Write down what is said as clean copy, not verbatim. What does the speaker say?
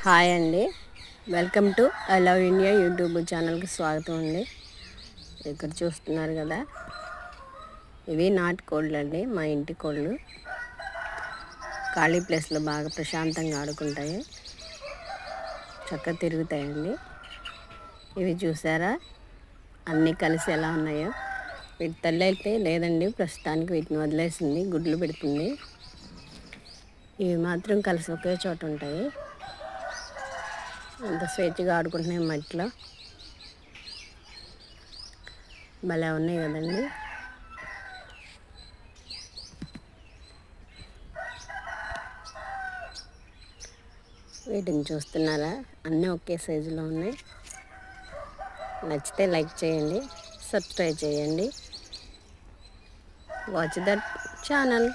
Hi అండి, welcome to I love India YouTube ఛానల్కి స్వాగతం అండి. ఇక్కడ చూస్తున్నారు కదా, ఇవి నాటు కోళ్ళు అండి. మా ఇంటి కోళ్ళు ఖాళీ ప్లేస్లో బాగా ప్రశాంతంగా ఆడుకుంటాయి, చక్కగా తిరుగుతాయండి. ఇవి చూసారా అన్నీ కలిసి ఎలా ఉన్నాయో. వీటి తల్లి అయితే లేదండి, ప్రస్తుతానికి వీటిని వదిలేసింది, గుడ్లు పెడుతుంది. ఇవి మాత్రం కలిసి ఒకే చోట ఉంటాయి. ఎంత స్వేచ్ఛగా ఆడుకుంటున్నాయి మట్టిలో, భలే ఉన్నాయి కదండి. వీటిని చూస్తున్నారా, అన్నీ ఒకే సైజులో ఉన్నాయి. నచ్చితే లైక్ చేయండి, సబ్స్క్రైబ్ చేయండి. Watch that channel.